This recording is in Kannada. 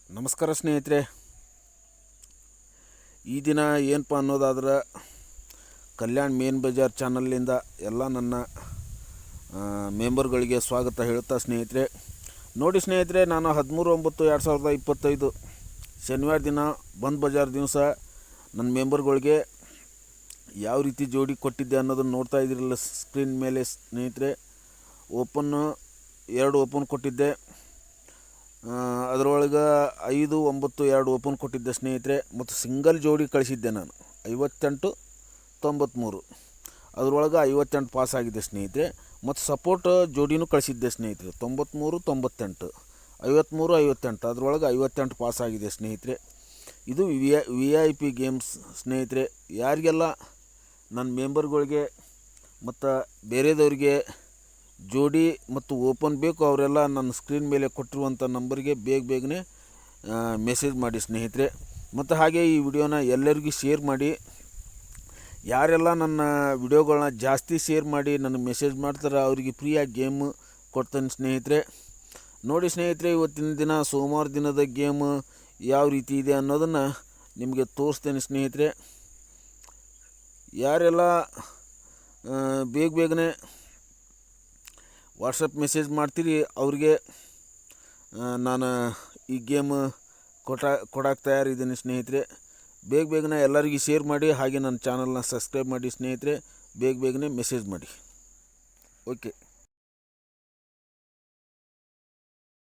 ನಮಸ್ಕಾರ ಸ್ನೇಹಿತರೆ. ಈ ದಿನ ಏನಪ್ಪ ಅನ್ನೋದಾದ್ರೆ ಕಲ್ಯಾಣ್ ಮೇನ್ ಬಜಾರ್ ಚಾನಲ್ನಿಂದ ಎಲ್ಲ ನನ್ನ ಮೆಂಬರ್ಗಳಿಗೆ ಸ್ವಾಗತ ಹೇಳ್ತಾ ಸ್ನೇಹಿತರೆ. ನೋಡಿ ಸ್ನೇಹಿತರೆ, ನಾನು 13/9/2025 ಶನಿವಾರ ದಿನ ಬಂದ್ ಬಜಾರ್ ದಿವಸ ನನ್ನ ಮೆಂಬರ್ಗಳಿಗೆ ಯಾವ ರೀತಿ ಜೋಡಿ ಕೊಟ್ಟಿದ್ದೆ ಅನ್ನೋದನ್ನು ನೋಡ್ತಾ ಇದ್ದೀರಲ್ಲ ಸ್ಕ್ರೀನ್ ಮೇಲೆ ಸ್ನೇಹಿತರೆ. ಎರಡು ಓಪನ್ ಕೊಟ್ಟಿದ್ದೆ, ಅದರೊಳಗೆ 5-9-2 ಓಪನ್ ಕೊಟ್ಟಿದ್ದೆ ಸ್ನೇಹಿತರೆ. ಮತ್ತು ಸಿಂಗಲ್ ಜೋಡಿ ಕಳಿಸಿದ್ದೆ ನಾನು 58-93, ಅದರೊಳಗೆ 58 ಪಾಸ್ ಆಗಿದೆ ಸ್ನೇಹಿತರೆ. ಮತ್ತು ಸಪೋರ್ಟ್ ಜೋಡಿನೂ ಕಳಿಸಿದ್ದೆ ಸ್ನೇಹಿತರೆ 93-98, 53-58, ಅದರೊಳಗೆ 58 ಪಾಸ್ ಆಗಿದೆ ಸ್ನೇಹಿತರೆ. ಇದು VIP ಗೇಮ್ಸ್ ಸ್ನೇಹಿತರೆ. ಯಾರಿಗೆಲ್ಲ ನನ್ನ ಮೆಂಬರ್ಗಳಿಗೆ ಮತ್ತು ಬೇರೆದವ್ರಿಗೆ ಜೋಡಿ ಮತ್ತು ಓಪನ್ ಬೇಕು ಅವರೆಲ್ಲ ನನ್ನ ಸ್ಕ್ರೀನ್ ಮೇಲೆ ಕೊಟ್ಟಿರುವಂಥ ನಂಬರ್ಗೆ ಬೇಗನೆ ಮೆಸೇಜ್ ಮಾಡಿ ಸ್ನೇಹಿತರೆ. ಮತ್ತು ಹಾಗೆ ಈ ವಿಡಿಯೋನ ಎಲ್ಲರಿಗೂ ಶೇರ್ ಮಾಡಿ. ಯಾರೆಲ್ಲ ನನ್ನ ವಿಡಿಯೋಗಳನ್ನ ಜಾಸ್ತಿ ಶೇರ್ ಮಾಡಿ ನನಗೆ ಮೆಸೇಜ್ ಮಾಡ್ತಾರೆ ಅವರಿಗೆ ಫ್ರೀಯಾಗಿ ಗೇಮ್ ಕೊಡ್ತೇನೆ ಸ್ನೇಹಿತರೆ. ನೋಡಿ ಸ್ನೇಹಿತರೆ, ಇವತ್ತಿನ ದಿನ ಸೋಮವಾರ ದಿನದ ಗೇಮ್ ಯಾವ ರೀತಿ ಇದೆ ಅನ್ನೋದನ್ನು ನಿಮಗೆ ತೋರಿಸ್ತೇನೆ ಸ್ನೇಹಿತರೆ. ಯಾರೆಲ್ಲ ಬೇಗನೆ ವಾಟ್ಸಪ್ ಮೆಸೇಜ್ ಮಾಡ್ತೀರಿ ಅವ್ರಿಗೆ ನಾನು ಈ ಗೇಮ್ ಕೊಡೋಕ್ಕೆ ತಯಾರಿದ್ದೀನಿ ಸ್ನೇಹಿತರೆ. ಬೇಗನೆ ಎಲ್ಲರಿಗೂ ಶೇರ್ ಮಾಡಿ. ಹಾಗೆ ನನ್ನ ಚಾನಲ್ನ ಸಬ್ಸ್ಕ್ರೈಬ್ ಮಾಡಿ ಸ್ನೇಹಿತರೆ. ಬೇಗನೆ ಮೆಸೇಜ್ ಮಾಡಿ. ಓಕೆ.